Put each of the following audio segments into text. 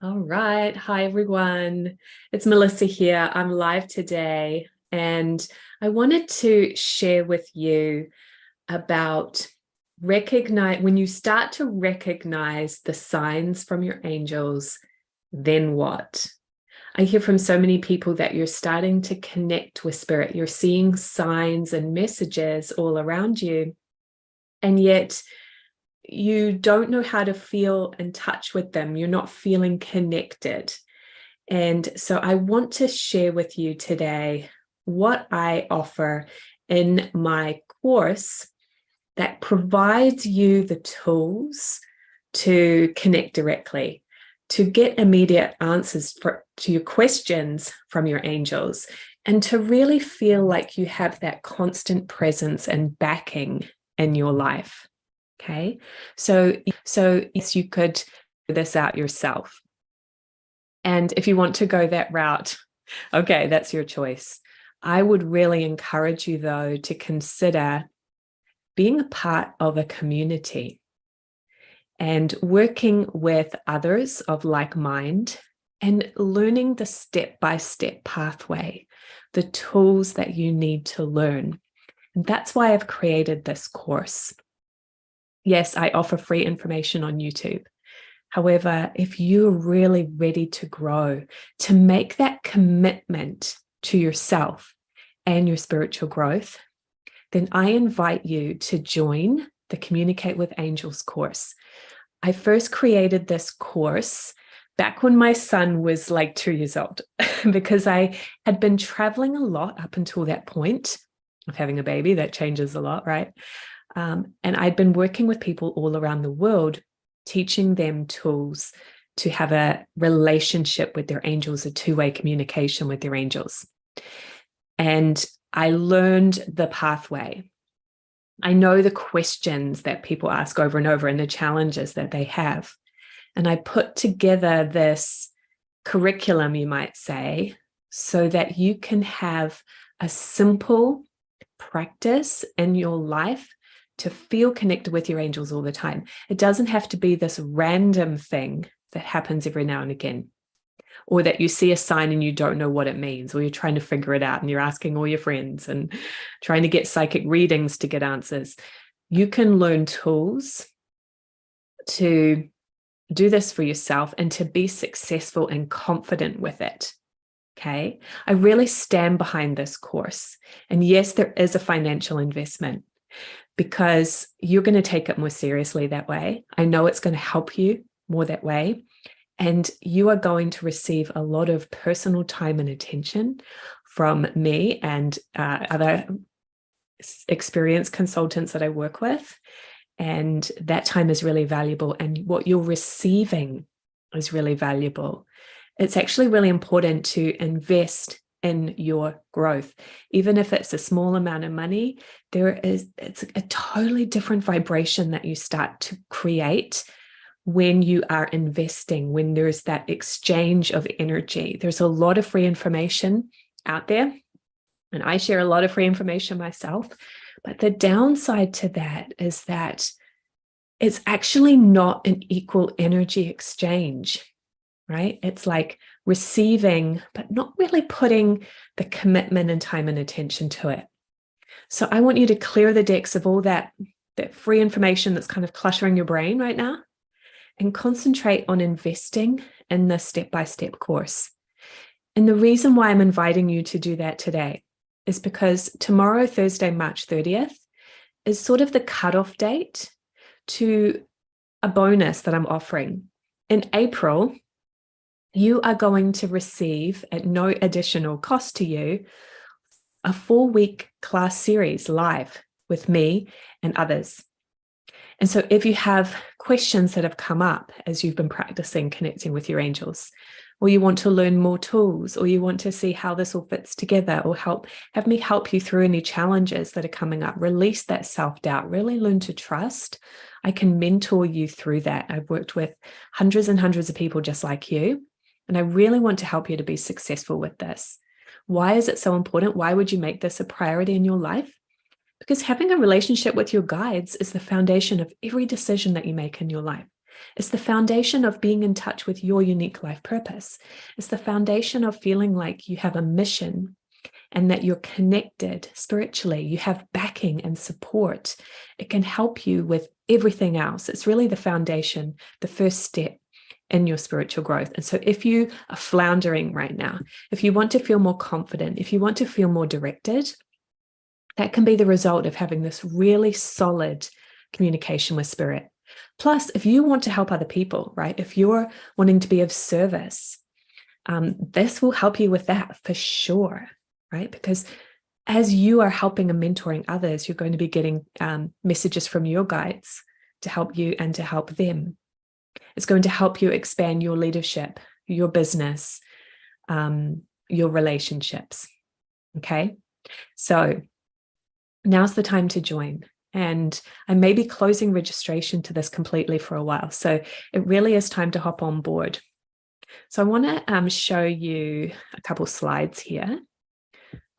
All right. Hi, everyone. It's Melissa here. I'm live today, and I wanted to share with you about recognize when you start to recognize the signs from your angels, then what? I hear from so many people that you're starting to connect with spirit. You're seeing signs and messages all around you, and yet you don't know how to feel in touch with them. You're not feeling connected. And so I want to share with you today what I offer in my course that provides you the tools to connect directly, to get immediate answers to your questions from your angels, and to really feel like you have that constant presence and backing in your life. Okay, so yes, you could figure this out yourself. And if you want to go that route, okay, that's your choice. I would really encourage you, though, to consider being a part of a community and working with others of like mind and learning the step-by-step pathway, the tools that you need to learn. And that's why I've created this course. Yes, I offer free information on YouTube. However, if you're really ready to grow, to make that commitment to yourself and your spiritual growth, then I invite you to join the Communicate with Angels course. I first created this course back when my son was like 2 years old, because I had been traveling a lot up until that point of having a baby. That changes a lot, right? And I'd been working with people all around the world, teaching them tools to have a relationship with their angels, a two-way communication with their angels. And I learned the pathway. I know the questions that people ask over and over and the challenges that they have. And I put together this curriculum, you might say, so that you can have a simple practice in your life to feel connected with your angels all the time. It doesn't have to be this random thing that happens every now and again, or that you see a sign and you don't know what it means, or you're trying to figure it out and you're asking all your friends and trying to get psychic readings to get answers. You can learn tools to do this for yourself and to be successful and confident with it. Okay, I really stand behind this course. And yes, there is a financial investment, because you're going to take it more seriously that way. I know it's going to help you more that way. And you are going to receive a lot of personal time and attention from me and other experienced consultants that I work with. And that time is really valuable. And what you're receiving is really valuable. It's actually really important to invest in your growth. Even if it's a small amount of money, it's a totally different vibration that you start to create when you are investing, when there's that exchange of energy. There's a lot of free information out there, and I share a lot of free information myself. But the downside to that is that it's actually not an equal energy exchange, right? It's like receiving, but not really putting the commitment and time and attention to it. So I want you to clear the decks of all that free information that's kind of cluttering your brain right now, and concentrate on investing in the step-by-step course. And the reason why I'm inviting you to do that today is because tomorrow, Thursday, March 30th, is sort of the cutoff date to a bonus that I'm offering. In April, you are going to receive, at no additional cost to you, a 4-week class series live with me and others. And so if you have questions that have come up as you've been practicing connecting with your angels, or you want to learn more tools, or you want to see how this all fits together, or have me help you through any challenges that are coming up, release that self-doubt, really learn to trust, I can mentor you through that. I've worked with hundreds and hundreds of people just like you, and I really want to help you to be successful with this. Why is it so important? Why would you make this a priority in your life? Because having a relationship with your guides is the foundation of every decision that you make in your life. It's the foundation of being in touch with your unique life purpose. It's the foundation of feeling like you have a mission and that you're connected spiritually. You have backing and support. It can help you with everything else. It's really the foundation, the first step in your spiritual growth. And so if you are floundering right now, if you want to feel more confident, if you want to feel more directed, that can be the result of having this really solid communication with spirit. Plus, if you want to help other people, right? If you're wanting to be of service, this will help you with that for sure, right? Because as you are helping and mentoring others, you're going to be getting messages from your guides to help you and to help them. It's going to help you expand your leadership, your business, your relationships. Okay, so now's the time to join. And I may be closing registration to this completely for a while. So it really is time to hop on board. So I want to show you a couple slides here.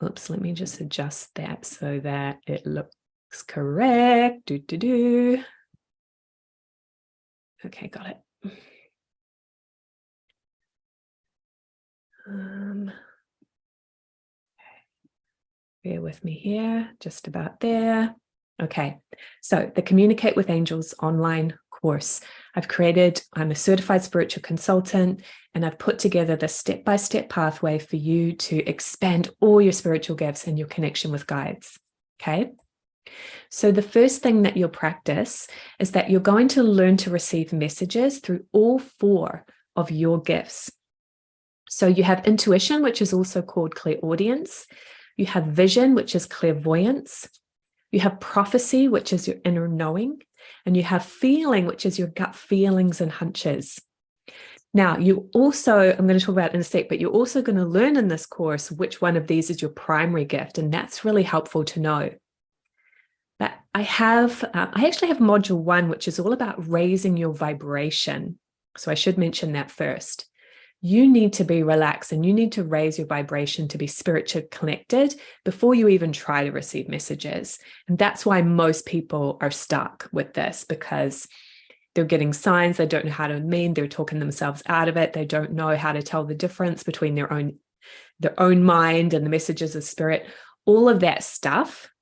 Oops, let me just adjust that so that it looks correct. Okay, got it. Bear with me here, just about there. Okay, so the Communicate with Angels online course I've created. I'm a certified spiritual consultant, and I've put together the step-by-step pathway for you to expand all your spiritual gifts and your connection with guides. Okay, so the first thing that you'll practice is that you're going to learn to receive messages through all 4 of your gifts. So you have intuition, which is also called clairaudience. You have vision, which is clairvoyance. You have prophecy, which is your inner knowing. And you have feeling, which is your gut feelings and hunches. Now, you also, I'm going to talk about it in a sec, but you're also going to learn in this course which one of these is your primary gift. And that's really helpful to know. But I actually have module 1, which is all about raising your vibration. So I should mention that first. You need to be relaxed and you need to raise your vibration to be spiritually connected before you even try to receive messages. And that's why most people are stuck with this, because they're getting signs they don't know how to mean, they're talking themselves out of it, they don't know how to tell the difference between their own mind and the messages of spirit. All of that stuff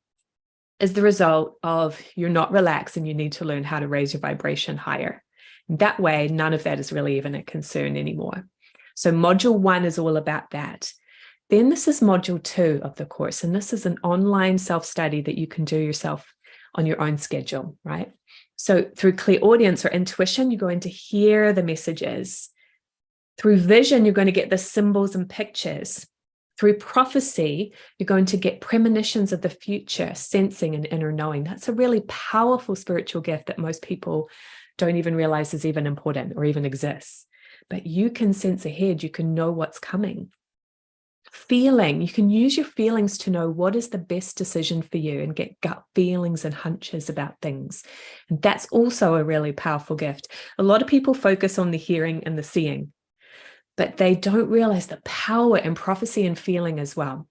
is the result of you're not relaxed and you need to learn how to raise your vibration higher. And that way, none of that is really even a concern anymore. So module 1 is all about that. Then this is module 2 of the course, and this is an online self-study that you can do yourself on your own schedule, right? So through clairaudience or intuition, you're going to hear the messages. Through vision, you're going to get the symbols and pictures. Through prophecy, you're going to get premonitions of the future, sensing and inner knowing. That's a really powerful spiritual gift that most people don't even realize is even important or even exists. But you can sense ahead, you can know what's coming. Feeling, you can use your feelings to know what is the best decision for you and get gut feelings and hunches about things. And that's also a really powerful gift. A lot of people focus on the hearing and the seeing, but they don't realize the power in prophecy and feeling as well.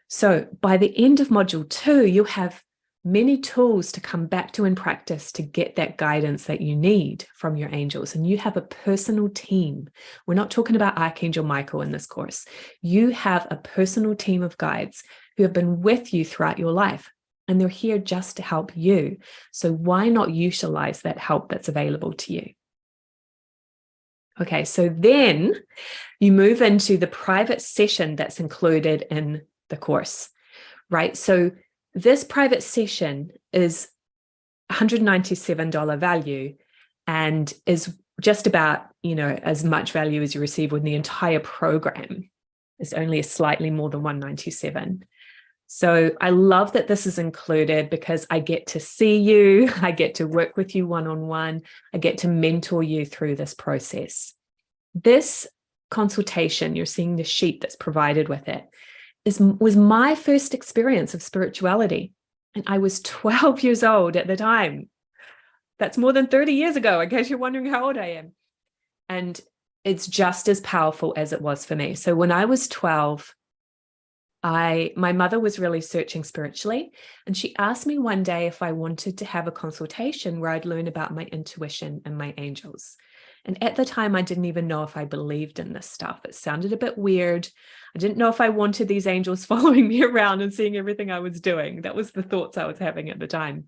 So by the end of module 2, you'll have many tools to come back to in practice to get that guidance that you need from your angels. And you have a personal team. We're not talking about Archangel Michael in this course. You have a personal team of guides who have been with you throughout your life, and they're here just to help you. So why not utilize that help that's available to you? Okay, so then you move into the private session that's included in the course, right? So this private session is $197 value and is just about, as much value as you receive with the entire program. It's only slightly more than $197. So I love that this is included because I get to see you, I get to work with you one-on-one, I get to mentor you through this process. This consultation, you're seeing the sheet that's provided with it, was my first experience of spirituality. And I was 12 years old at the time. That's more than 30 years ago, in case you're wondering how old I am. And it's just as powerful as it was for me. So when I was 12, My mother was really searching spiritually, and she asked me one day if I wanted to have a consultation where I'd learn about my intuition and my angels. And at the time, I didn't even know if I believed in this stuff. It sounded a bit weird. I didn't know if I wanted these angels following me around and seeing everything I was doing. That was the thoughts I was having at the time.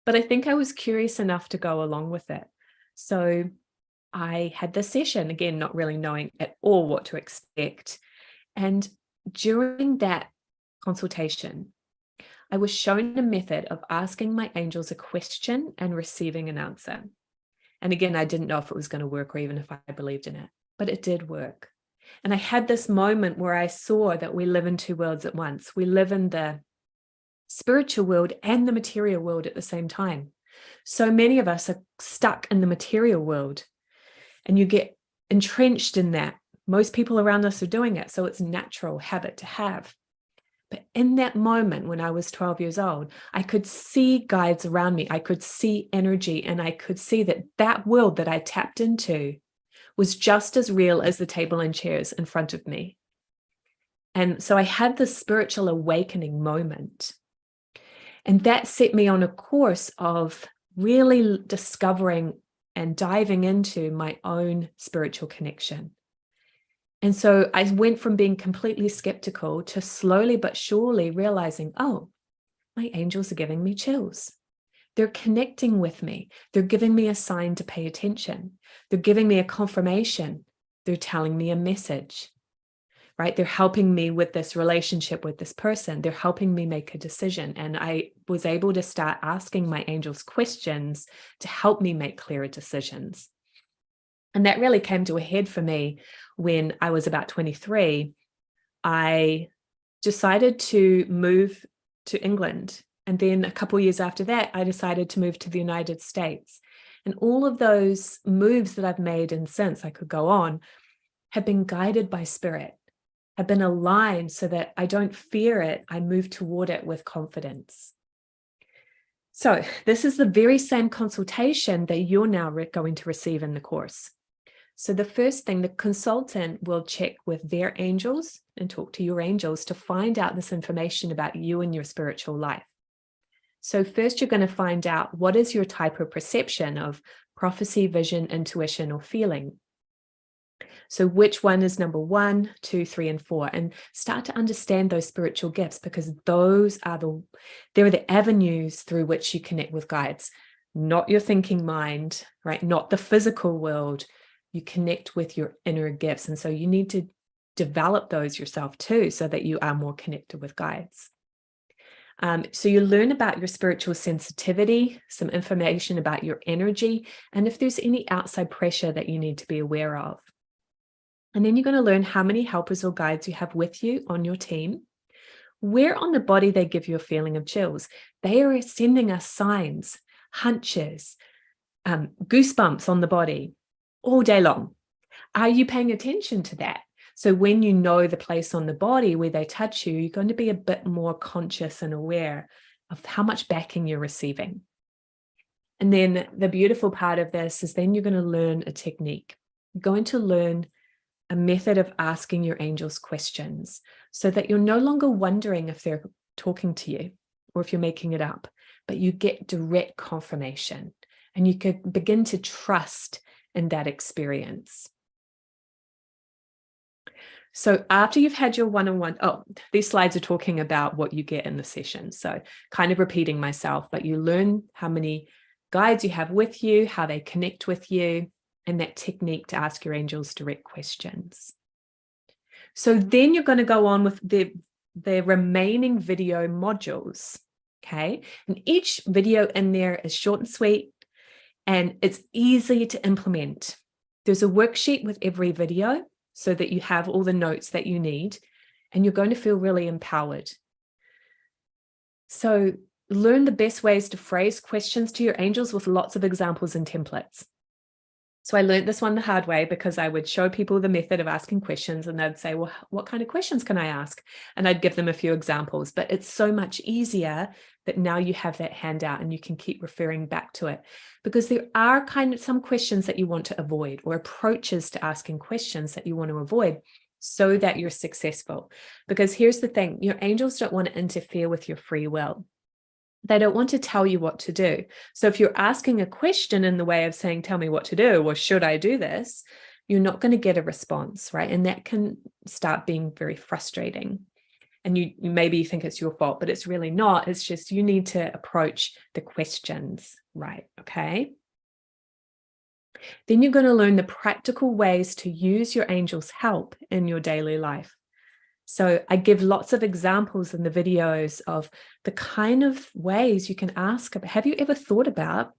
But I think I was curious enough to go along with it. So I had this session, again, not really knowing at all what to expect. And during that consultation, I was shown a method of asking my angels a question and receiving an answer. And again, I didn't know if it was going to work or even if I believed in it, but it did work. And I had this moment where I saw that we live in two worlds at once. We live in the spiritual world and the material world at the same time. So many of us are stuck in the material world, and you get entrenched in that. Most people around us are doing it, so it's a natural habit to have. But in that moment, when I was 12 years old, I could see guides around me. I could see energy, and I could see that that world that I tapped into was just as real as the table and chairs in front of me. And so I had this spiritual awakening moment. And that set me on a course of really discovering and diving into my own spiritual connection. And so I went from being completely skeptical to slowly but surely realizing, oh, my angels are giving me chills. They're connecting with me. They're giving me a sign to pay attention. They're giving me a confirmation. They're telling me a message, right? They're helping me with this relationship with this person. They're helping me make a decision. And I was able to start asking my angels questions to help me make clearer decisions. And that really came to a head for me when I was about 23. I decided to move to England. And then a couple of years after that, I decided to move to the United States. And all of those moves that I've made, and since I could go on, have been guided by spirit, have been aligned so that I don't fear it. I move toward it with confidence. So this is the very same consultation that you're now going to receive in the course. So the first thing, the consultant will check with their angels and talk to your angels to find out this information about you and your spiritual life. So first, you're going to find out what is your type of perception of prophecy, vision, intuition, or feeling. So which one is number 1, 2, 3, and 4, and start to understand those spiritual gifts, because those are they're the avenues through which you connect with guides, not your thinking mind, right? Not the physical world. You connect with your inner gifts. And so you need to develop those yourself too, so that you are more connected with guides. So you learn about your spiritual sensitivity, some information about your energy, and if there's any outside pressure that you need to be aware of. And then you're going to learn how many helpers or guides you have with you on your team, where on the body they give you a feeling of chills. They are sending us signs, hunches, goosebumps on the body all day long. Are you paying attention to that? So when you know the place on the body where they touch you, you're going to be a bit more conscious and aware of how much backing you're receiving. And then the beautiful part of this is then you're going to learn a technique. You're going to learn a method of asking your angels questions so that you're no longer wondering if they're talking to you or if you're making it up, but you get direct confirmation and you can begin to trust in that experience. So after you've had your one-on-one, these slides are talking about what you get in the session. So kind of repeating myself, but you learn how many guides you have with you, how they connect with you, and that technique to ask your angels direct questions. So then you're going to go on with the remaining video modules, okay? And each video in there is short and sweet, and it's easy to implement. There's a worksheet with every video so that you have all the notes that you need, and you're going to feel really empowered. So learn the best ways to phrase questions to your angels with lots of examples and templates. So I learned this one the hard way because I would show people the method of asking questions and they'd say, well, what kind of questions can I ask? And I'd give them a few examples, but it's so much easier that now you have that handout and you can keep referring back to it, because there are kind of some questions that you want to avoid or approaches to asking questions that you want to avoid. so that you're successful. Because here's the thing, your angels don't want to interfere with your free will. They don't want to tell you what to do. So if you're asking a question in the way of saying, tell me what to do, or should I do this? You're not going to get a response, right? And that can start being very frustrating. And you maybe think it's your fault, but it's really not. It's just you need to approach the questions right, okay? Then you're going to learn the practical ways to use your angels' help in your daily life. So I give lots of examples in the videos of the kind of ways you can ask. Have you ever thought about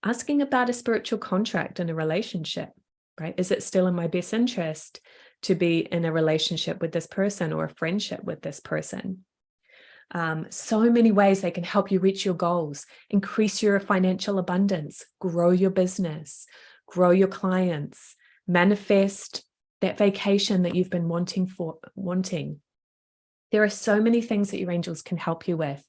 asking about a spiritual contract in a relationship, right? Is it still in my best interest to be in a relationship with this person or a friendship with this person? So many ways they can help you reach your goals, increase your financial abundance, grow your business, grow your clients, manifest that vacation that you've been wanting. There are so many things that your angels can help you with.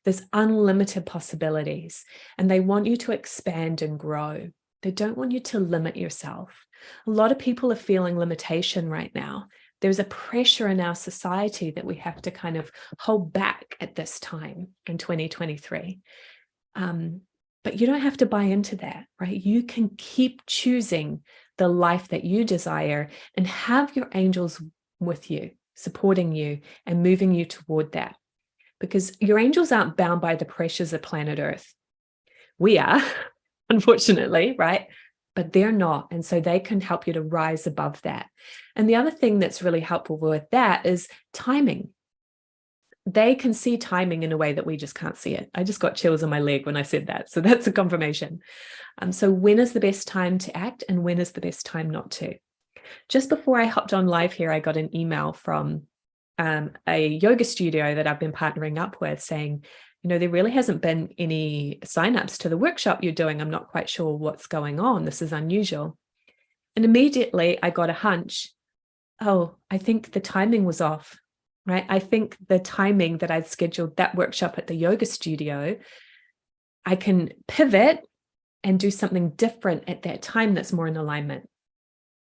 There's unlimited possibilities, and they want you to expand and grow. They don't want you to limit yourself. A lot of people are feeling limitation right now. There's a pressure in our society that we have to kind of hold back at this time in 2023. But you don't have to buy into that, right? You can keep choosing the life that you desire and have your angels with you, supporting you and moving you toward that. Because your angels aren't bound by the pressures of planet Earth. We are, unfortunately, right? But they're not. And so they can help you to rise above that. And the other thing that's really helpful with that is timing. They can see timing in a way that we just can't see it. I just got chills on my leg when I said that. So that's a confirmation. So when is the best time to act and when is the best time not to? Just before I hopped on live here, I got an email from a yoga studio that I've been partnering up with saying, you know, there really hasn't been any signups to the workshop you're doing. I'm not quite sure what's going on. This is unusual. And immediately I got a hunch. Oh, I think the timing was off, right? I think the timing that I'd scheduled that workshop at the yoga studio, I can pivot and do something different at that time that's more in alignment.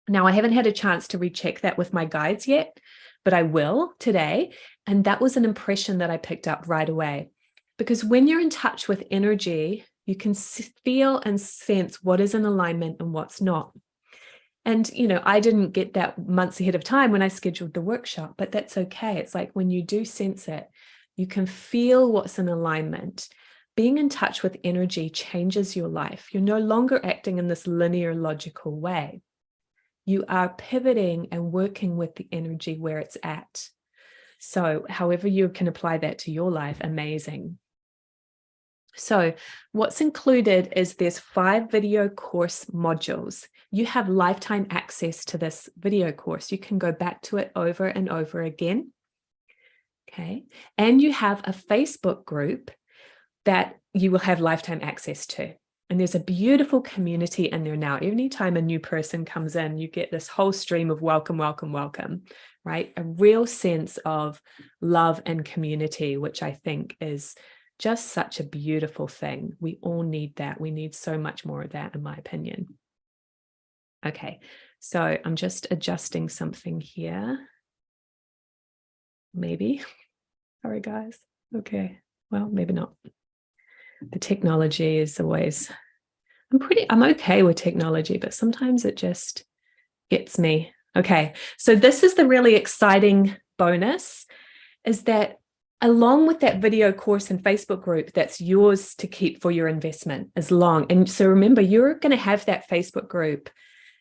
Now, I haven't had a chance to recheck that with my guides yet, but I will today. And that was an impression that I picked up right away. Because when you're in touch with energy, you can feel and sense what is in alignment and what's not. And, you know, I didn't get that months ahead of time when I scheduled the workshop, but that's okay. It's like when you do sense it, you can feel what's in alignment. Being in touch with energy changes your life. You're no longer acting in this linear, logical way. You are pivoting and working with the energy where it's at. So however you can apply that to your life, amazing. So what's included is there's 5 video course modules. You have lifetime access to this video course. You can go back to it over and over again. Okay. And you have a Facebook group that you will have lifetime access to. And there's a beautiful community in there now. Anytime a new person comes in, you get this whole stream of welcome, welcome, welcome, right? A real sense of love and community, which I think is just such a beautiful thing. We all need that. We need so much more of that, in my opinion. Okay, so I'm just adjusting something here. Maybe. Sorry, guys. Okay, well, maybe not. The technology is always, I'm okay with technology, but sometimes it just gets me. Okay, so this is the really exciting bonus, is that along with that video course and Facebook group, that's yours to keep for your investment as long. And so remember, you're going to have that Facebook group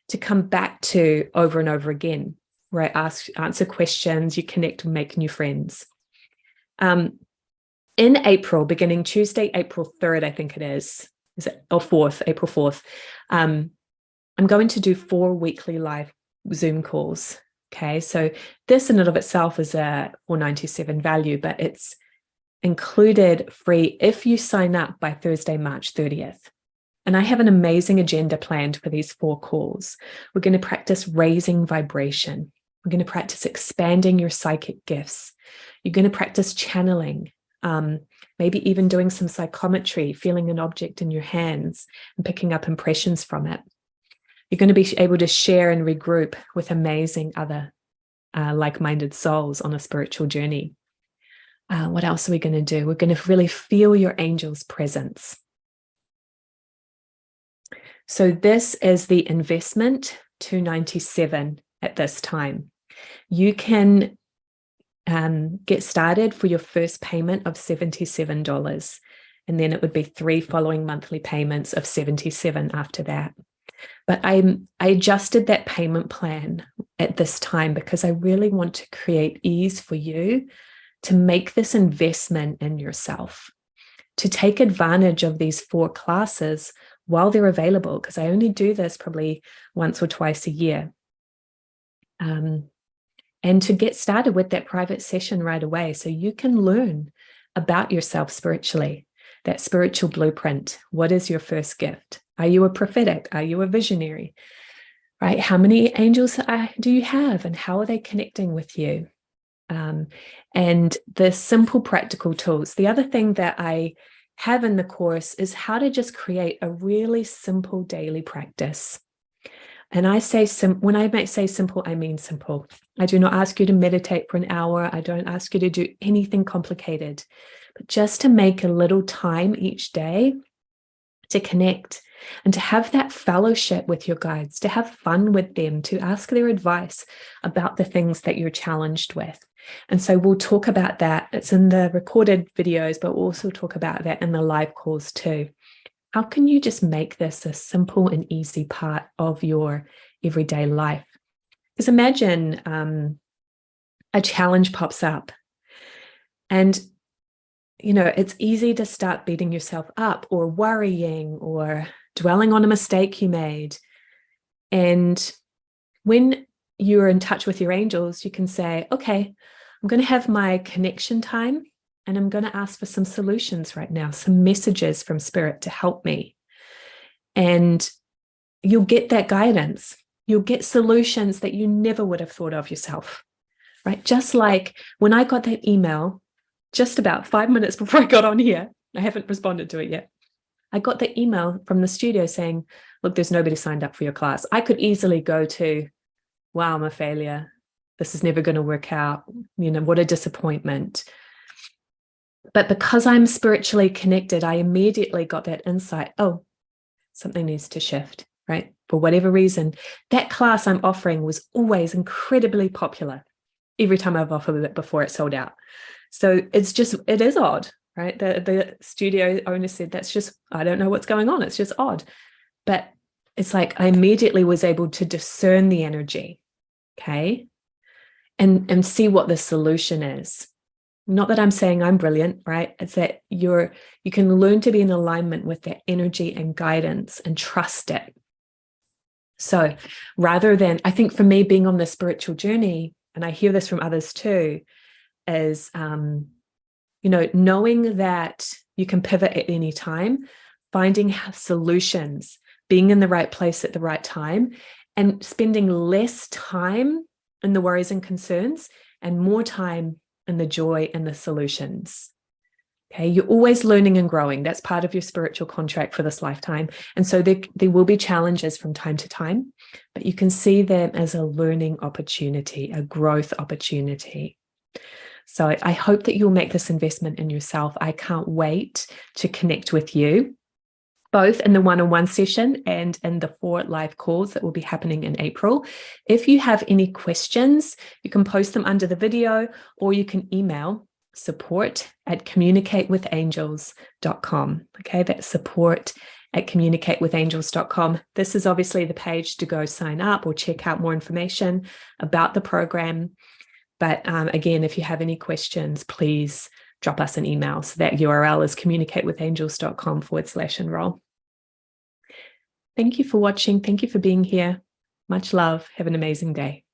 to come back to over and over again, right? Answer questions, you connect and make new friends. In April, beginning Tuesday, April 3rd, I think it is it, or 4th, April 4th, I'm going to do 4 weekly live Zoom calls. Okay, so this in and of itself is a $497 value, but it's included free if you sign up by Thursday, March 30th. And I have an amazing agenda planned for these 4 calls. We're going to practice raising vibration. We're going to practice expanding your psychic gifts. You're going to practice channeling, maybe even doing some psychometry, feeling an object in your hands and picking up impressions from it. You're going to be able to share and regroup with amazing other like-minded souls on a spiritual journey. What else are we going to do? We're going to really feel your angel's presence. So this is the investment, $297 at this time. You can get started for your first payment of $77, and then it would be 3 following monthly payments of $77 after that. But I adjusted that payment plan at this time because I really want to create ease for you to make this investment in yourself, to take advantage of these 4 classes while they're available, because I only do this probably once or twice a year. And to get started with that private session right away so you can learn about yourself spiritually, that spiritual blueprint. What is your first gift? Are you a prophetic? Are you a visionary? Right? How many angels do you have, and how are they connecting with you? And the simple practical tools. The other thing that I have in the course is how to just create a really simple daily practice. And I say, when I say simple, I mean simple. I do not ask you to meditate for an hour. I don't ask you to do anything complicated, but just to make a little time each day to connect and to have that fellowship with your guides, to have fun with them, to ask their advice about the things that you're challenged with. And so we'll talk about that. It's in the recorded videos, but we'll also talk about that in the live calls too. How can you just make this a simple and easy part of your everyday life? Because imagine a challenge pops up and, you know, it's easy to start beating yourself up or worrying or dwelling on a mistake you made. And when you're in touch with your angels, you can say, okay, I'm going to have my connection time and I'm going to ask for some solutions right now, some messages from Spirit to help me. And you'll get that guidance. You'll get solutions that you never would have thought of yourself, right? Just like when I got that email, just about 5 minutes before I got on here, I haven't responded to it yet. I got the email from the studio saying, look, there's nobody signed up for your class. I could easily go to, wow, I'm a failure. This is never going to work out. You know, what a disappointment. But because I'm spiritually connected, I immediately got that insight. Oh, something needs to shift, right? For whatever reason, that class I'm offering was always incredibly popular. Every time I've offered it before, it sold out. So it is odd, right? The studio owner said, that's just, I don't know what's going on. It's just odd. But it's like I immediately was able to discern the energy, okay? And see what the solution is. Not that I'm saying I'm brilliant, right? It's that you can learn to be in alignment with that energy and guidance and trust it. So rather than, I think for me being on the spiritual journey, and I hear this from others too, is, you know, knowing that you can pivot at any time, finding solutions, being in the right place at the right time, and spending less time in the worries and concerns and more time in the joy and the solutions. Okay, you're always learning and growing. That's part of your spiritual contract for this lifetime. And so there will be challenges from time to time, but you can see them as a learning opportunity, a growth opportunity. So I hope that you'll make this investment in yourself. I can't wait to connect with you, both in the one-on-one session and in the 4 live calls that will be happening in April. If you have any questions, you can post them under the video, or you can email support@communicatewithangels.com. Okay, that's support@communicatewithangels.com. This is obviously the page to go sign up or check out more information about the program. But again, if you have any questions, please drop us an email. So that URL is communicatewithangels.com/enroll. Thank you for watching. Thank you for being here. Much love. Have an amazing day.